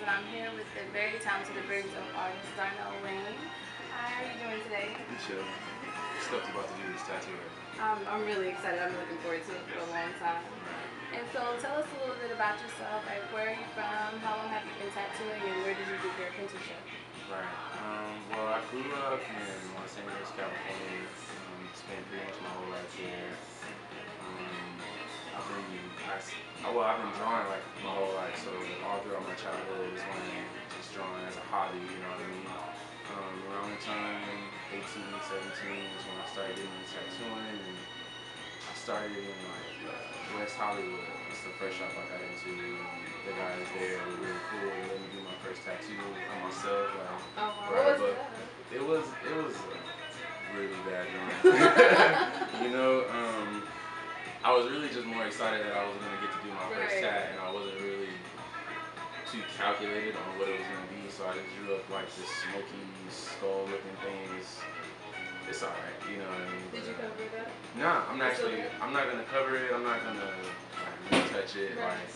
And I'm here with the very talented and very dope artist, Darnell Waine. Hi, how are you doing today? Good chill. Stoked about to do this tattoo right now. I'm really excited. I've been looking forward to it for a long time. And so tell us a little bit about yourself. Like, where are you from? How long have you been tattooing? And where did you get your apprenticeship? Right. Well, I grew up in Los Angeles, California. Spent pretty much my whole life here. I've been drawing like my whole life, so all throughout my childhood is when just drawing as a hobby, you know what I mean? Around the time 18, 17 is when I started getting into tattooing, and I started in like West Hollywood. It's the first shop I got into. The guys there were really cool. They let me do my first tattoo on myself. It was really bad drawing. You know, I was really just more excited that I was going to get to do my first tat, and I wasn't really too calculated on what it was going to be, so I just drew up like this smoky skull looking things. It's alright, you know what I mean? Did you cover it up? Nah, I'm not going to cover it, I'm not going to like touch it, like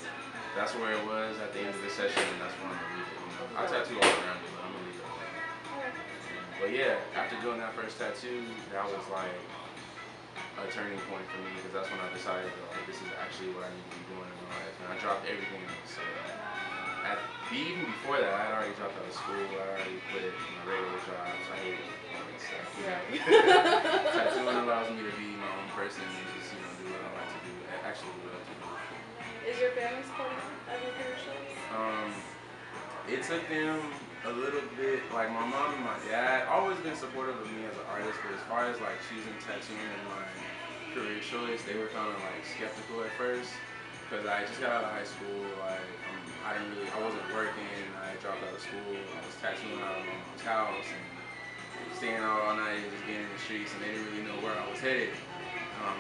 that's where it was at the end of the session, and that's where I'm going to leave it, you know? I tattoo all around it, but I'm going to leave it alone. But yeah, after doing that first tattoo, that was like a turning point for me, because that's when I decided that like, this is actually what I need to be doing in my life, and I dropped everything else. So even before that, I had already dropped out of school. I already quit my regular jobs. I hated all that stuff. Tattooing allows me to be my own person and just do what I like to do. Actually, do what I like to do. Is your family supportive of your career choice? It took them a little bit, like my mom and my dad always been supportive of me as an artist, but as far as like choosing tattooing and my career choice, they were kind of like skeptical at first, because I just got out of high school. Like I wasn't working. I dropped out of school. I was tattooing out of my mom's house and staying out all night and just getting in the streets, and they didn't really know where I was headed.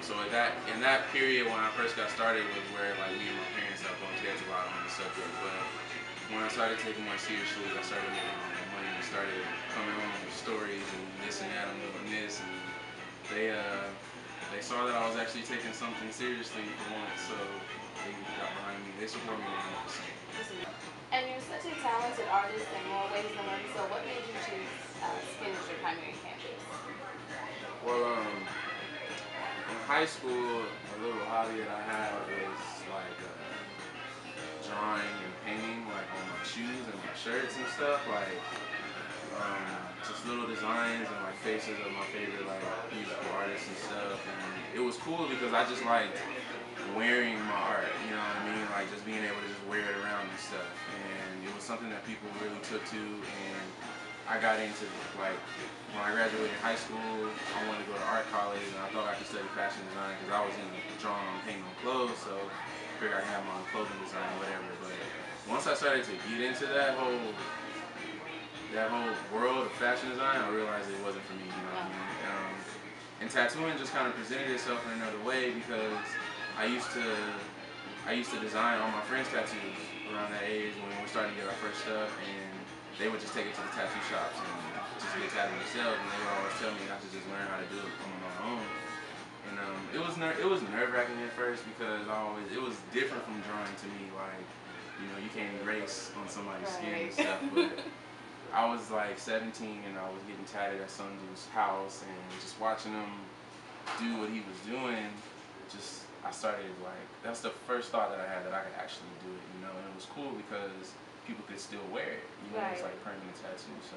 So in that period when I first got started was where like me and my parents got going together a lot on the subject. But when I started taking more seriously, I started making all my money and started coming home with stories and this and that, I'm doing this, and they saw that I was actually taking something seriously for once, so they got behind me. They support me 100%. And you're such a talented artist in more ways than one, so what made you choose skin as your primary canvas? Well, in high school, a little hobby that I had was like drawing and painting, like on my shoes and my shirts and stuff, like just little designs and like faces of my favorite like musical artists and stuff. And it was cool because I just liked wearing my art, you know what I mean? Like just being able to just wear it around and stuff. And it was something that people really took to, and I got into like when I graduated high school, I wanted to go to art college, and I thought I could study fashion design because I was into drawing and painting on clothes, so I figured I could have my own clothing design or whatever. But once I started to get into that whole world of fashion design, I realized it wasn't for me, you know what I mean? And tattooing just kind of presented itself in another way, because I used to design all my friends' tattoos around that age when we were starting to get our first stuff, and they would just take it to the tattoo shops and just get tattooed themselves, and they would always tell me I should just learn how to do it on my own. And it was nerve-wracking at first, because it was different from drawing to me. Like, you can't erase on somebody's skin and stuff, but I was like 17 and I was getting tatted at some dude's house and just watching him do what he was doing, just I started like that's the first thought that I had that I could actually do it, you know, and it was cool because people could still wear it, you know, it's like permanent tattoo. So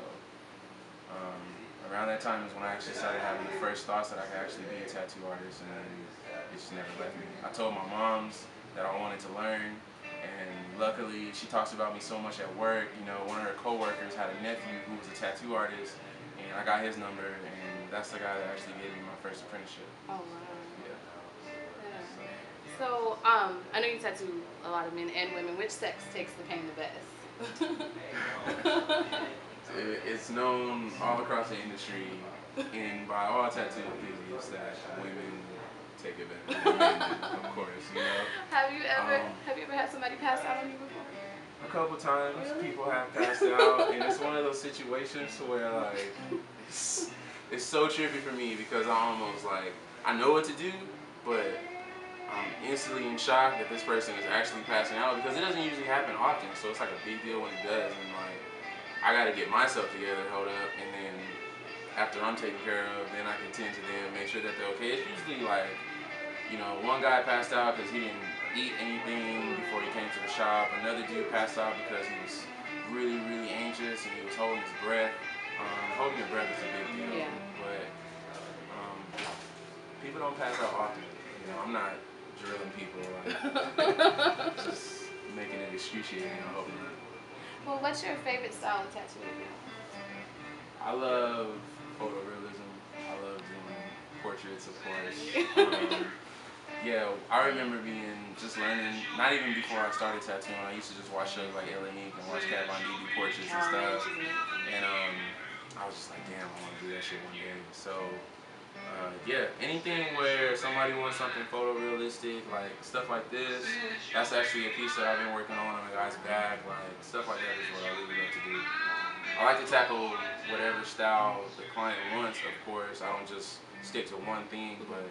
around that time is when I actually started having the first thoughts that I could actually be a tattoo artist, and it just never left me. I told my moms that I wanted to learn, and luckily she talks about me so much at work. You know, one of her coworkers had a nephew who was a tattoo artist, and I got his number, and that's the guy that actually gave me my first apprenticeship. Oh wow. Yeah. So, I know you tattoo a lot of men and women. Which sex takes the pain the best? It's known all across the industry and by all tattoo enthusiasts that women take advantage of men, of course, you know. Have you ever had somebody pass out on you before? A couple times Really? people have passed out, and it's one of those situations where like it's so trippy for me because I almost like I know what to do, but I'm instantly in shock that this person is actually passing out because it doesn't usually happen often. So it's like a big deal when it does, and like I gotta get myself together, hold up, and then after I'm taken care of, then I can tend to them, make sure that they're okay. It's usually like, you know, one guy passed out because he didn't eat anything before he came to the shop. Another dude passed out because he was really, really anxious and he was holding his breath. Holding your breath is a big deal, but people don't pass out often. You know, I'm not drilling people, like, just making it excruciating. I hope not. Well, what's your favorite style of tattooing? I love photorealism. I love doing portraits, of course. Yeah, I remember just learning, not even before I started tattooing, I used to just watch shows like LA Ink and watch Kat Von D do portraits and stuff. And I was just like, damn, I want to do that shit one day. So, yeah, anything where somebody wants something photorealistic, like stuff like this, that's actually a piece that I've been working on a guy's back. Like, stuff like that is what I really love to do. I like to tackle whatever style the client wants, of course. I don't just stick to one thing, but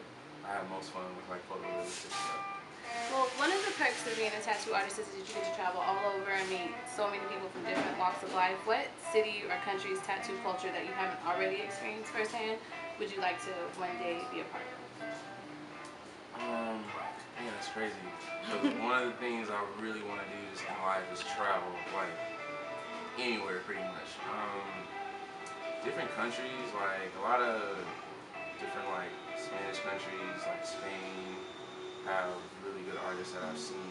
I have most fun with like photorealistic stuff. Well, one of the perks of being a tattoo artist is that you get to travel all over and meet so many people from different walks of life. What city or country's tattoo culture that you haven't already experienced firsthand would you like to one day be a part of? Man, that's crazy. Because one of the things I really want to do just in life is travel, like anywhere pretty much. Different countries, like a lot of different like Spanish countries, like Spain, have really good artists that I've seen.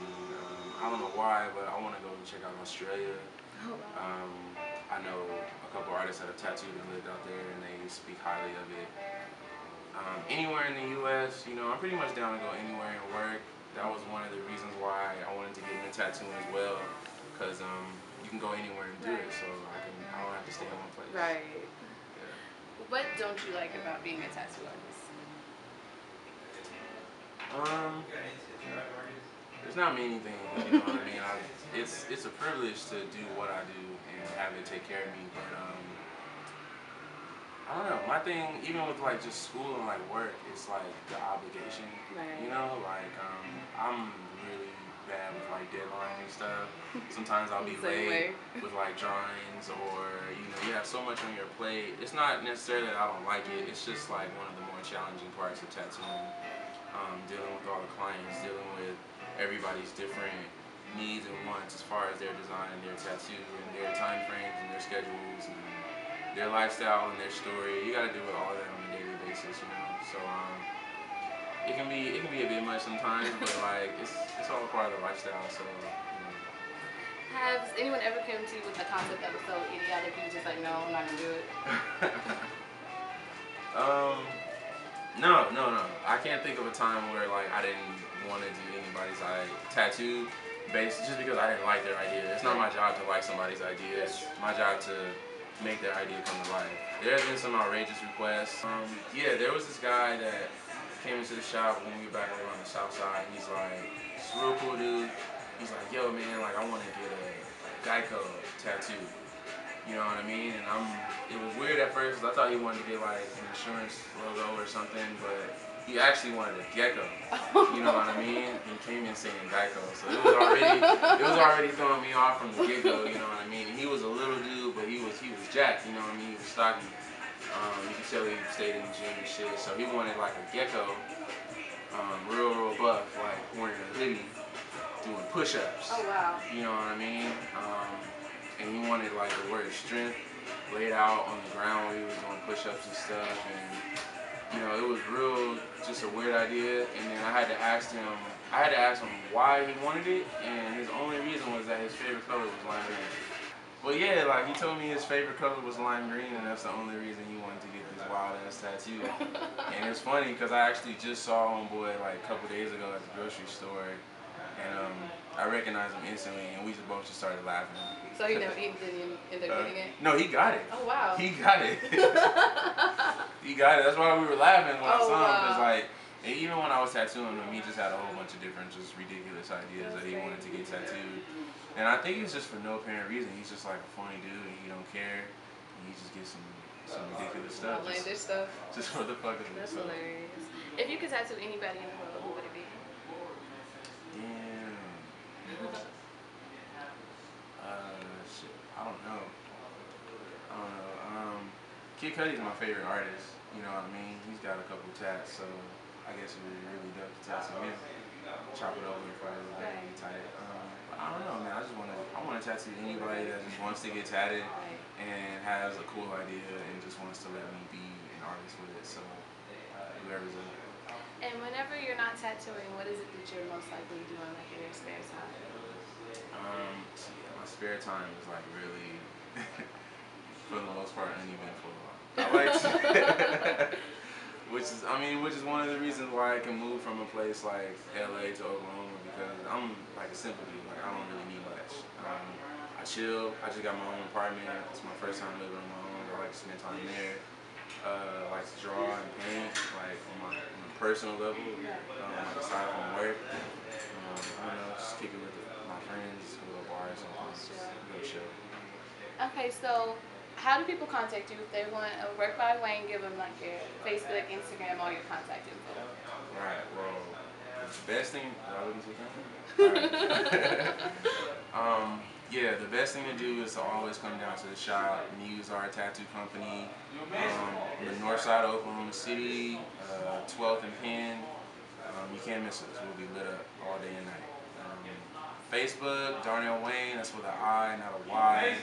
I don't know why, but I want to go check out Australia. I know a couple artists that have tattooed and lived out there, and they speak highly of it. Anywhere in the U.S., you know, I'm pretty much down to go anywhere and work. That was one of the reasons why I wanted to get into tattooing as well, because you can go anywhere and do it, so I don't have to stay in one place. Right. Yeah. What don't you like about being a tattoo artist? There's not many things, you know what I mean? It's a privilege to do what I do and have it take care of me, but I don't know. My thing, even with like just school and like work, it's like the obligation. Right. You know, like I'm really bad with like deadlines and stuff. Sometimes I'll be late with like drawings, or you have so much on your plate. It's not necessarily that I don't like it. It's just like one of the more challenging parts of tattooing. Dealing with all the clients, dealing with everybody's different needs and wants as far as their design and their tattoo and their time frames and their schedules and their lifestyle and their story. You got to deal with all of that on a daily basis, you know. So it can be a bit much sometimes, but like it's all a part of the lifestyle. So. Has anyone ever come to you with a concept that was so idiotic you were just like, no, I'm not gonna do it? No. I can't think of a time where like I didn't want to do anybody's tattoo based just because I didn't like their idea. It's not my job to like somebody's idea. It's my job to make their idea come to life. There have been some outrageous requests. Yeah, there was this guy that came into the shop when we were back over on the south side, and he's like, this real cool dude. He's like, yo man, like I want to get a Geico tattoo. You know what I mean? And it was weird at first because I thought he wanted to get like an insurance logo or something, but he actually wanted a gecko. You know what I mean? He came in saying Geico, so it was already throwing me off from the get-go. You know what I mean? And he was a little dude, but he was he was jacked, you know what I mean? He was stocky. You could tell he stayed in the gym and shit. So he wanted like a gecko, real buff, like wearing a hoodie, doing push-ups. Oh wow. You know what I mean? And he wanted like the word strength laid out on the ground where he was doing push-ups and stuff. And you know, it was real, just a weird idea. And then I had to ask him why he wanted it, and his only reason was that his favorite color was lime green. Well, yeah, like he told me his favorite color was lime green, and that's the only reason he wanted to get this wild ass tattoo. And it's funny because I actually just saw homeboy like a couple days ago at the grocery store, and I recognized him instantly, and we just both just started laughing. So he never did he end up getting it? No, he got it. Oh wow. He got it. He got it. That's why we were laughing when I saw him, because like. And even when I was tattooing him, he just had a whole bunch of different, just ridiculous ideas that he wanted to get tattooed. And I think it's just for no apparent reason. He's just like a funny dude, and he don't care. And he just gets some ridiculous stuff. Outlandish stuff. Just for the fuck of it. That's hilarious. If you could tattoo anybody in the world, who would it be? Damn. Shit. I don't know. Kid Cudi's my favorite artist. You know what I mean? He's got a couple tats, so I guess it would be really dope to tattoo him. Chop it over for everybody, tight. But I don't know, man. I want to tattoo anybody that just wants to get tatted and has a cool idea and just wants to let me be an artist with it. So whoever's up. And whenever you're not tattooing, what is it that you're most likely doing, like in your spare time? My spare time is like really, for the most part, uneventful. I like to, which is one of the reasons why I can move from a place like LA to Oklahoma, because I'm like a simple dude. Like I don't really need much. I chill. I just got my own apartment. It's my first time living on my own. I like to spend time there. I like to draw and paint, like on a personal level, like aside from work. I don't know, just kick it with my friends, go to a bar or something, go chill. Okay, so how do people contact you if they want a work by Waine? Give them like your Facebook, Instagram, all your contact info. Right. Well, the best thing. Right. Yeah, the best thing to do is to always come down to the shop. Muse, our tattoo company, on the north side of Oklahoma City, 12th and Penn. You can't miss us. We'll be lit up all day and night. Facebook, Darnell Waine. That's with an I, not a Y.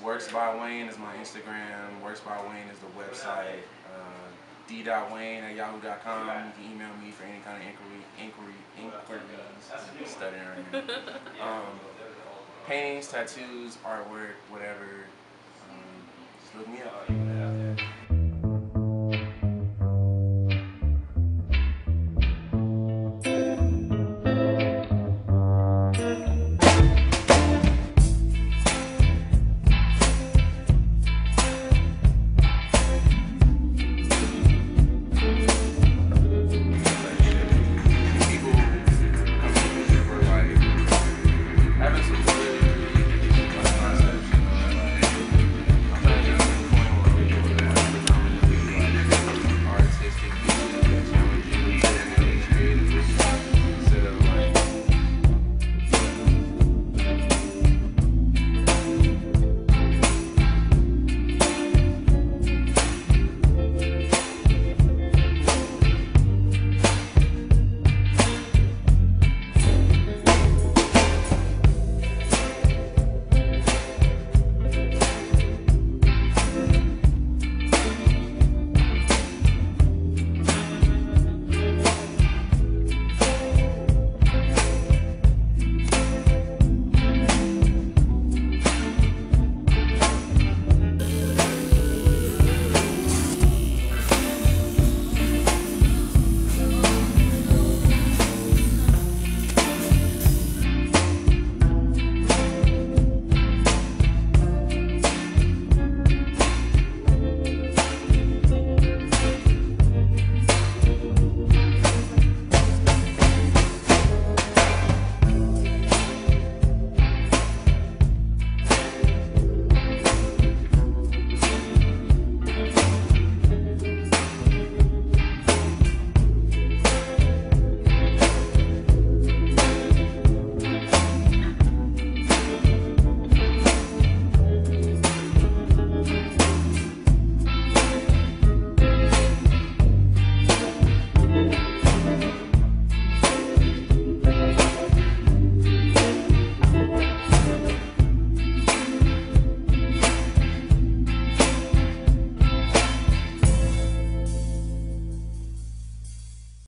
Works by Waine is my Instagram. Works by Waine is the website. d.waine@yahoo.com. You can email me for any kind of inquiries. Studying right now. Paintings, tattoos, artwork, whatever. Just look me up.